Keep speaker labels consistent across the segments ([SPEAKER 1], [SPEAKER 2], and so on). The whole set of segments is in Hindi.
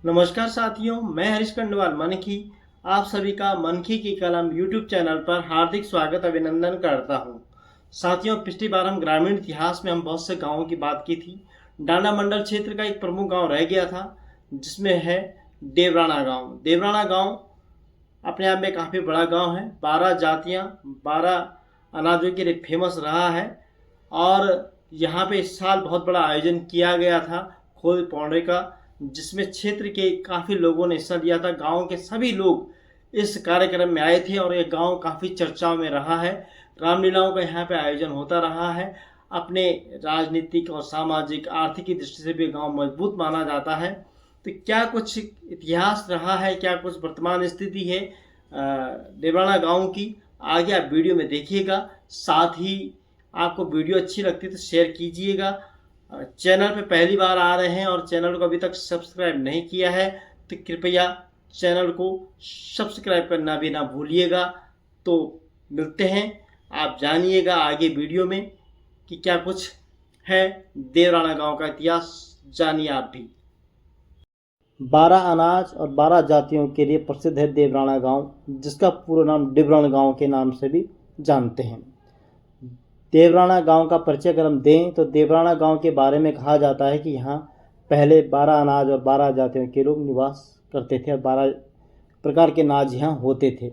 [SPEAKER 1] नमस्कार साथियों, मैं हरीश खंडवाल मनखी आप सभी का मनखी की कलम यूट्यूब चैनल पर हार्दिक स्वागत अभिनंदन करता हूं। साथियों, पिछली बार हम ग्रामीण इतिहास में हम बहुत से गांवों की बात की थी। डांडा मंडल क्षेत्र का एक प्रमुख गांव रह गया था जिसमें है देवराना गांव। देवराना गांव अपने आप में काफ़ी बड़ा गांव है। 12 जातियां, 12 अनाजों के लिए फेमस रहा है। और यहाँ पे इस साल बहुत बड़ा आयोजन किया गया था खोल पौड़े का, जिसमें क्षेत्र के काफ़ी लोगों ने हिस्सा लिया था। गांव के सभी लोग इस कार्यक्रम में आए थे और ये गांव काफ़ी चर्चाओं में रहा है। रामलीलाओं का यहाँ पे आयोजन होता रहा है। अपने राजनीतिक और सामाजिक आर्थिक की दृष्टि से भी गांव मजबूत माना जाता है। तो क्या कुछ इतिहास रहा है, क्या कुछ वर्तमान स्थिति है देवराना गांव की, आगे आप वीडियो में देखिएगा। साथ ही आपको वीडियो अच्छी लगती है तो शेयर कीजिएगा। चैनल पे पहली बार आ रहे हैं और चैनल को अभी तक सब्सक्राइब नहीं किया है तो कृपया चैनल को सब्सक्राइब करना भी ना भूलिएगा। तो मिलते हैं, आप जानिएगा आगे वीडियो में कि क्या कुछ है देवराना गांव का इतिहास। जानिए आप भी। 12 अनाज और 12 जातियों के लिए प्रसिद्ध है देवराना गांव, जिसका पूरा नाम डिबरण गांव के नाम से भी जानते हैं। देवराना गांव का परिचय अगर हम दें तो देवराना गांव के बारे में कहा जाता है कि यहाँ पहले 12 अनाज और 12 जातियों के लोग निवास करते थे और 12 प्रकार के अनाज यहाँ होते थे।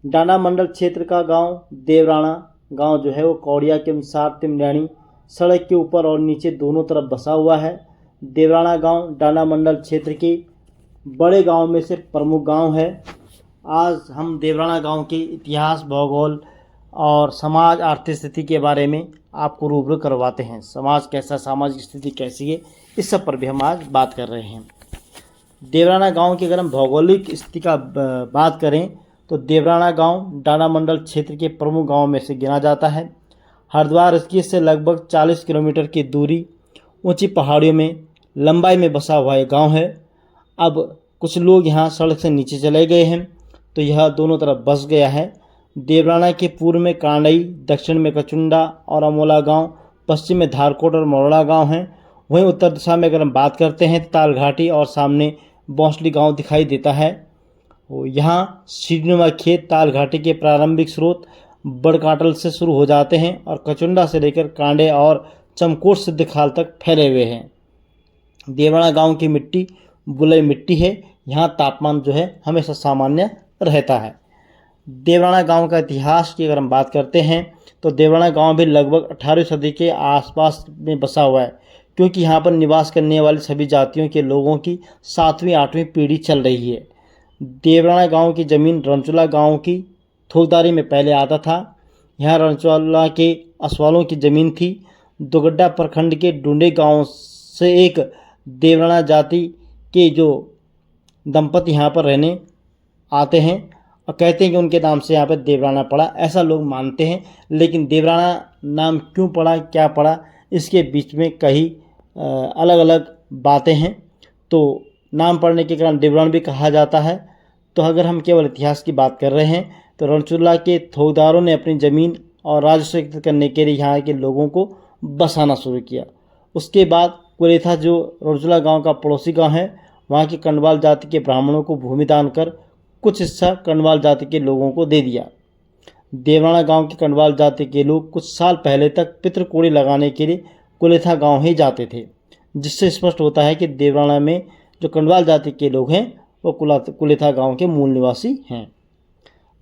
[SPEAKER 1] डांडा मंडल क्षेत्र का गांव देवराना गांव जो है वो कौड़िया के अनुसार तिमल्याणी सड़क के ऊपर और नीचे दोनों तरफ बसा हुआ है। देवराना गांव डांडा मंडल क्षेत्र के बड़े गांव में से प्रमुख गांव है। आज हम देवराना गांव के इतिहास, भूगोल और समाज आर्थिक स्थिति के बारे में आपको रूबरू करवाते हैं। समाज कैसा, सामाजिक स्थिति कैसी है, इस सब पर भी हम आज बात कर रहे हैं। देवराना गांव की अगर हम भौगोलिक स्थिति का बात करें तो देवराना गांव डांडा मंडल क्षेत्र के प्रमुख गांवों में से गिना जाता है। हरिद्वार ऋषिकेश से लगभग 40 किलोमीटर की दूरी, ऊंची पहाड़ियों में लंबाई में बसा हुआ एक गाँव है। अब कुछ लोग यहाँ सड़क से नीचे चले गए हैं तो यह दोनों तरफ बस गया है। देवराना के पूर्व में कांडई, दक्षिण में कचुंडा और अमोला गांव, पश्चिम में धारकोट और मोरड़ा गांव हैं। वहीं उत्तर दिशा में अगर हम बात करते हैं तालघाटी और सामने बौंसली गांव दिखाई देता है। यहाँ सीढ़ीनुमा खेत तालघाटी के प्रारंभिक स्रोत बड़काटल से शुरू हो जाते हैं और कचुंडा से लेकर कांडे और चमकोट सिद्धखाल तक फैले हुए हैं। देवराना गांव की मिट्टी बुलई मिट्टी है। यहाँ तापमान जो है हमेशा सामान्य रहता है। देवराना गांव का इतिहास की अगर हम बात करते हैं तो देवराना गांव भी लगभग 18वीं सदी के आसपास में बसा हुआ है, क्योंकि यहाँ पर निवास करने वाली सभी जातियों के लोगों की 7वीं 8वीं पीढ़ी चल रही है। देवराना गांव की ज़मीन रणचूला गांव की थोकदारी में पहले आता था। यहाँ रणचूला के असवालों की ज़मीन थी। दोगड्डा प्रखंड के डूंडे गांव से एक देवराना जाति के जो दंपति यहाँ पर रहने आते हैं और कहते हैं कि उनके नाम से यहाँ पर देवराना पड़ा, ऐसा लोग मानते हैं। लेकिन देवराना नाम क्यों पड़ा, क्या पड़ा, इसके बीच में कई अलग अलग बातें हैं। तो नाम पड़ने के कारण देवरान भी कहा जाता है। तो अगर हम केवल इतिहास की बात कर रहे हैं तो रणचूला के थोकदारों ने अपनी ज़मीन और राजस्व एकत्रित करने के लिए यहाँ के लोगों को बसाना शुरू किया। उसके बाद कुलेथा, जो रणचूला गाँव का पड़ोसी गाँव है, वहाँ की कंडवाल जाति के ब्राह्मणों को भूमि दान कर कुछ हिस्सा कंडवाल जाति के लोगों को दे दिया। देवराना गांव के कंडवाल जाति के लोग कुछ साल पहले तक पितृकोड़ी लगाने के लिए कुलेथा गांव ही जाते थे, जिससे स्पष्ट होता है कि देवराना में जो कंडवाल जाति के लोग हैं वो कुलेथा गांव के मूल निवासी हैं।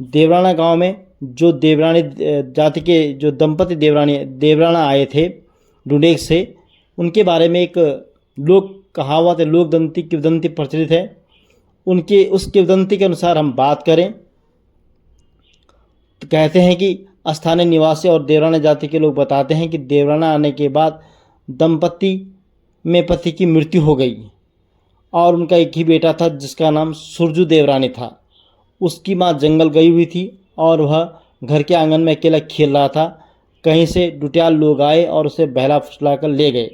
[SPEAKER 1] देवराना गांव में जो देवरानी जाति के जो दंपति देवराना आए थे डुंडेक से, उनके बारे में एक लोक कहावत, लोकदंती, किंवदंती प्रचलित है। उनके उस किंवदंती के अनुसार हम बात करें तो कहते हैं कि स्थानीय निवासी और देवराना जाति के लोग बताते हैं कि देवराना आने के बाद दंपति में पति की मृत्यु हो गई और उनका एक ही बेटा था जिसका नाम सुरजू देवरानी था। उसकी माँ जंगल गई हुई थी और वह घर के आंगन में अकेला खेल रहा था। कहीं से डुटियाल लोग आए और उसे बहला फुसला कर ले गए।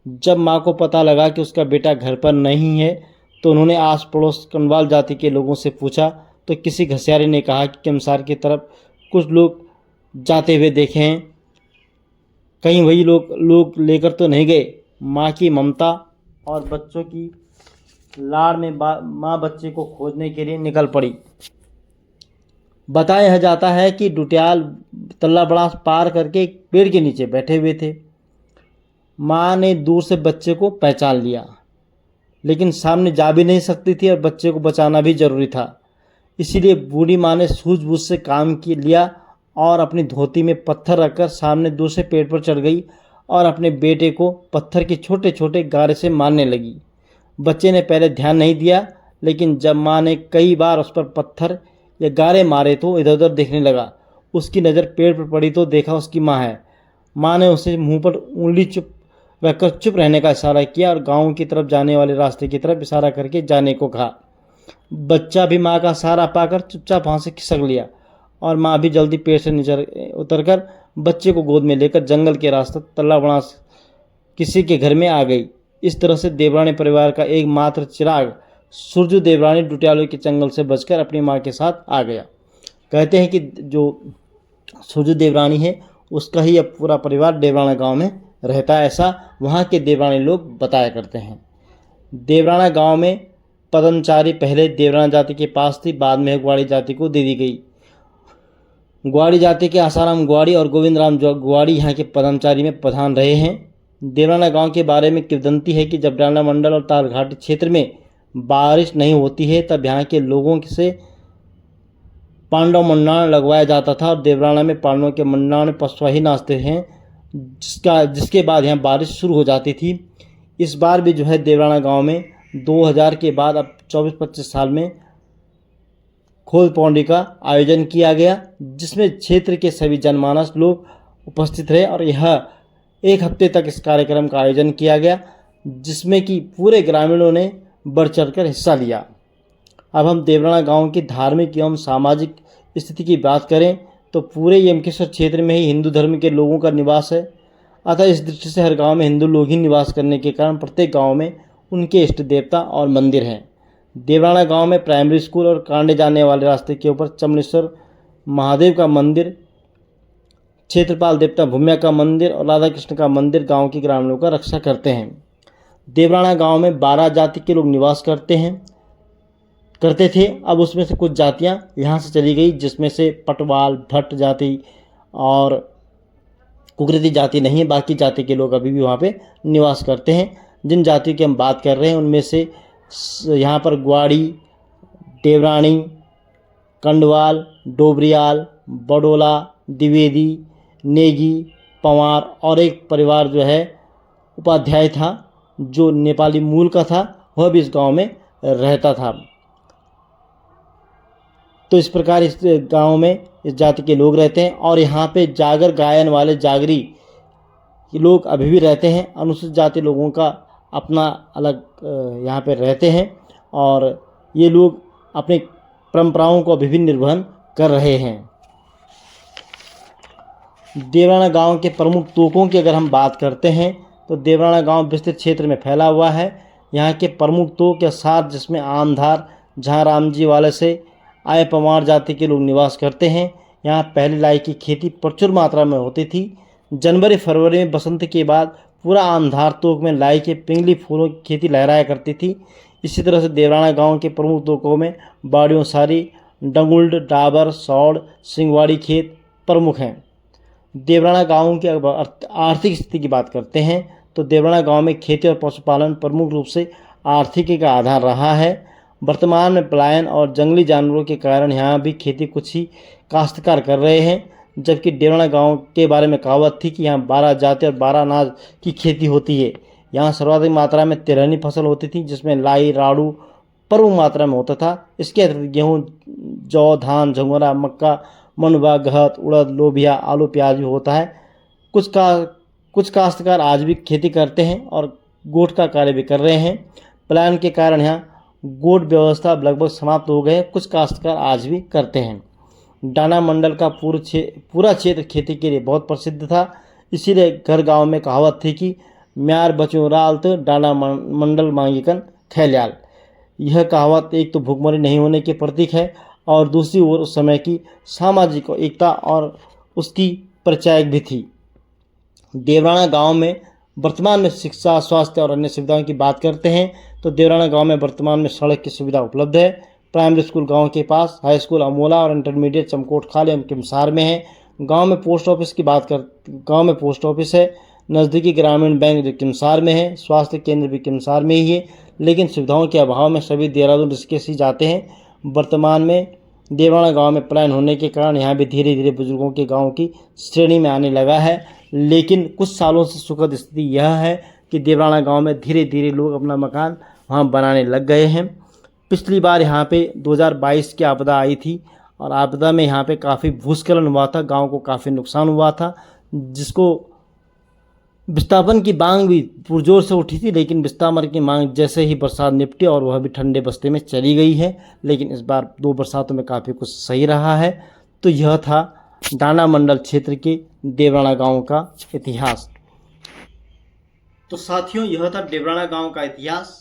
[SPEAKER 1] जब माँ को पता लगा कि उसका बेटा घर पर नहीं है तो उन्होंने आस पड़ोस कंडवाल जाति के लोगों से पूछा तो किसी घसियारे ने कहा कि कमसार की तरफ कुछ लोग जाते हुए देखे हैं। कहीं वही लोग लेकर तो नहीं गए। माँ की ममता और बच्चों की लाड़ में माँ बच्चे को खोजने के लिए निकल पड़ी। बताया जाता है कि डुटियाल तल्ला बड़ा पार करके एक पेड़ के नीचे बैठे हुए थे। माँ ने दूर से बच्चे को पहचान लिया, लेकिन सामने जा भी नहीं सकती थी और बच्चे को बचाना भी जरूरी था। इसीलिए बूढ़ी माँ ने सूझबूझ से काम लिया और अपनी धोती में पत्थर रखकर सामने दूसरे पेड़ पर चढ़ गई और अपने बेटे को पत्थर के छोटे छोटे गारे से मारने लगी। बच्चे ने पहले ध्यान नहीं दिया, लेकिन जब माँ ने कई बार उस पर पत्थर या गारे मारे तो इधर उधर देखने लगा। उसकी नज़र पेड़ पर पड़ी तो देखा उसकी माँ है। माँ ने उसे मुंह पर उंगली रखकर चुप रहने का इशारा किया और गांव की तरफ जाने वाले रास्ते की तरफ इशारा करके जाने को कहा। बच्चा भी माँ का सहारा पाकर चुपचाप वहाँ से खिसक लिया और माँ भी जल्दी पेड़ से नीचे उतरकर बच्चे को गोद में लेकर जंगल के रास्ते तल्ला बड़ा किसी के घर में आ गई। इस तरह से देवरानी परिवार का एकमात्र चिराग सुरजू देवरानी डुटियालों के जंगल से बचकर अपनी माँ के साथ आ गया। कहते हैं कि जो सुरजू देवरानी है उसका ही अब पूरा परिवार देवराना गांव में रहता है, ऐसा वहाँ के देवरानी लोग बताया करते हैं। देवराना गांव में पदमचारी पहले देवराना जाति के पास थी, बाद में ग्वाड़ी जाति को दे दी गई। ग्वाड़ी जाति के आसाराम ग्वाड़ी और गोविंद राम ग्वाड़ी यहाँ के पदमचारी में प्रधान रहे हैं। देवराना गांव के बारे में किंवदंती है कि जब डांडा मंडल और तालघाटी क्षेत्र में बारिश नहीं होती है तब यहाँ के लोगों से पांडव मंडाण लगवाया जाता था और देवराना में पांडवों के मंडाण में पशुआ ही नाचते हैं, जिसके बाद यहाँ बारिश शुरू हो जाती थी। इस बार भी जो है देवराना गांव में 2000 के बाद अब 24-25 साल में खोल पौंडी का आयोजन किया गया, जिसमें क्षेत्र के सभी जनमानस लोग उपस्थित रहे और यह एक हफ्ते तक इस कार्यक्रम का आयोजन किया गया, जिसमें कि पूरे ग्रामीणों ने बढ़ चढ़कर हिस्सा लिया। अब हम देवराना गांव की धार्मिक एवं सामाजिक स्थिति की बात करें तो पूरे यमकेश्वर क्षेत्र में ही हिंदू धर्म के लोगों का निवास है। अतः इस दृष्टि से हर गांव में हिंदू लोग ही निवास करने के कारण प्रत्येक गांव में उनके इष्ट देवता और मंदिर हैं। देवराना गांव में प्राइमरी स्कूल और कांडे जाने वाले रास्ते के ऊपर चमलेश्वर महादेव का मंदिर, क्षेत्रपाल देवता भूमिया का मंदिर और राधा कृष्ण का मंदिर गांव के ग्रामीणों का रक्षा करते हैं। देवराना गांव में 12 जाति के लोग निवास करते थे। अब उसमें से कुछ जातियां यहाँ से चली गई, जिसमें से पटवाल, भट्ट जाति और कुकरेती जाति नहीं है। बाकी जाति के लोग अभी भी वहाँ पे निवास करते हैं। जिन जातियों की हम बात कर रहे हैं उनमें से यहाँ पर ग्वाड़ी, देवरानी, कंडवाल, डोबरियाल, बडोला, द्विवेदी, नेगी, पंवार और एक परिवार जो है उपाध्याय था जो नेपाली मूल का था, वह भी इस गांव में रहता था। तो इस प्रकार इस गांव में इस जाति के लोग रहते हैं और यहाँ पे जागर गायन वाले जागरी लोग अभी भी रहते हैं। अनुसूचित जाति लोगों का अपना अलग यहाँ पे रहते हैं और ये लोग अपनी परंपराओं को अभी भी निर्वहन कर रहे हैं। देवराना गांव के प्रमुख तोपों की अगर हम बात करते हैं तो देवराना गांव विस्तृत क्षेत्र में फैला हुआ है। यहाँ के प्रमुख तोप के साथ जिसमें आमधार, जहाँ रामजी वाले से आए पवार जाति के लोग निवास करते हैं। यहाँ पहले लाई की खेती प्रचुर मात्रा में होती थी। जनवरी फरवरी में बसंत के बाद पूरा आमधार तोक में लाई के पिंगली फूलों की खेती लहराया करती थी। इसी तरह से देवराना गांव के प्रमुख तोकों में बाड़ियों सारी, डंगुल्ड, डाबर, सौड़, सिंगवाड़ी खेत प्रमुख हैं। देवराना गांव की आर्थिक स्थिति की बात करते हैं तो देवराना गांव में खेती और पशुपालन प्रमुख रूप से आर्थिकी का आधार रहा है। वर्तमान में पलायन और जंगली जानवरों के कारण यहाँ भी खेती कुछ ही काश्तकार कर रहे हैं, जबकि देवराना गांव के बारे में कहावत थी कि यहाँ 12 जाति और 12 अनाज की खेती होती है। यहाँ सर्वाधिक मात्रा में तिलहनी फसल होती थी, जिसमें लाई, राड़ू प्रमुख मात्रा में होता था। इसके अतिरिक्त गेहूँ, जौ, धान, झंगोरा, मक्का, मनुआ, गहत, उड़द, लोबिया, आलू, प्याज भी होता है। कुछ काश्तकार आज भी खेती करते हैं और गोट का कार्य भी कर रहे हैं। पलायन के कारण यहाँ गोट व्यवस्था लगभग समाप्त हो गए। कुछ काश्तकार आज भी करते हैं। डाना मंडल का पूरा क्षेत्र खेती के लिए बहुत प्रसिद्ध था, इसीलिए घर गांव में कहावत थी कि म्यार बचो रालत डाना मंडल मांगिकन खैल्याल। यह कहावत एक तो भूखमरी नहीं होने के प्रतीक है और दूसरी ओर उस समय की सामाजिक एकता और उसकी परिचायक भी थी। देवराना गांव में वर्तमान में शिक्षा, स्वास्थ्य और अन्य सुविधाओं की बात करते हैं तो देवराना गांव में वर्तमान में सड़क की सुविधा उपलब्ध है। प्राइमरी स्कूल गांव के पास, हाई स्कूल अमोला और इंटरमीडिएट चमकोट खाल एवं किमसार में है। गांव में पोस्ट ऑफिस है। नज़दीकी ग्रामीण बैंक जो किमसार में है। स्वास्थ्य केंद्र भी किमसार में ही है, लेकिन सुविधाओं के अभाव में सभी देहरादून ऋषिकेश ही जाते हैं। वर्तमान में देवराना गांव में पलायन होने के कारण यहाँ भी धीरे धीरे बुजुर्गों के गांव की श्रेणी में आने लगा है। लेकिन कुछ सालों से सुखद स्थिति यह है कि देवराना गांव में धीरे धीरे लोग अपना मकान वहाँ बनाने लग गए हैं। पिछली बार यहाँ पे 2022 की आपदा आई थी और आपदा में यहाँ पे काफ़ी भूस्खलन हुआ था, गांव को काफ़ी नुकसान हुआ था, जिसको विस्थापन की मांग भी पुरजोर से उठी थी। लेकिन विस्थापन की मांग जैसे ही बरसात निपटी और वह भी ठंडे बस्ते में चली गई है। लेकिन इस बार 2 बरसातों में काफ़ी कुछ सही रहा है। तो यह था डाना मंडल क्षेत्र के देवराना गांव का इतिहास। तो साथियों, यह था देवराना गांव का इतिहास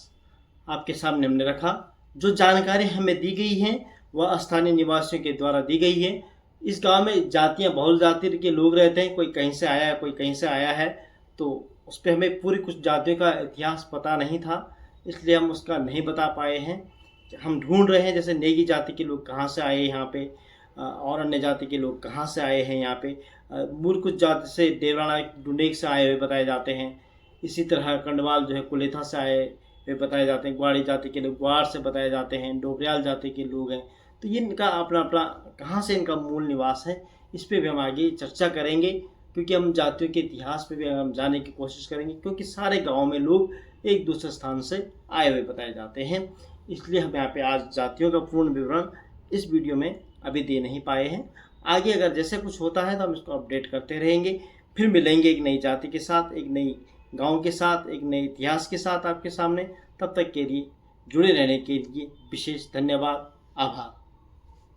[SPEAKER 1] आपके सामने हमने रखा। जो जानकारी हमें दी गई है वह स्थानीय निवासियों के द्वारा दी गई है। इस गांव में जातियां, बहुल जाति के लोग रहते हैं, कोई कहीं से आया है, कोई कहीं से आया है, तो उस पर हमें पूरी कुछ जातियों का इतिहास पता नहीं था, इसलिए हम उसका नहीं बता पाए हैं। हम ढूंढ रहे हैं जैसे नेगी जाति के लोग कहाँ से आए यहाँ पे और अन्य जाति के लोग कहाँ से आए हैं यहाँ पे। मूल कुछ जाति से देवराना डुंडेक से आए हुए बताए जाते हैं। इसी तरह कंडवाल जो है कुलेथा से आए हुए बताए जाते हैं। ग्वाड़ी जाति के लोग ग्वाड़ से बताए जाते हैं। डोबरियाल जाति के लोग हैं। तो ये इनका अपना अपना कहाँ से इनका मूल निवास है, इस पर भी हम आगे चर्चा करेंगे, क्योंकि हम जातियों के इतिहास पे भी हम जानने की कोशिश करेंगे, क्योंकि सारे गांव में लोग एक दूसरे स्थान से आए हुए बताए जाते हैं। इसलिए हम यहाँ पे आज जातियों का पूर्ण विवरण इस वीडियो में अभी दे नहीं पाए हैं। आगे अगर जैसे कुछ होता है तो हम इसको अपडेट करते रहेंगे। फिर मिलेंगे एक नई जाति के साथ, एक नई गाँव के साथ, एक नए इतिहास के साथ आपके सामने। तब तक के लिए जुड़े रहने के लिए विशेष धन्यवाद, आभार।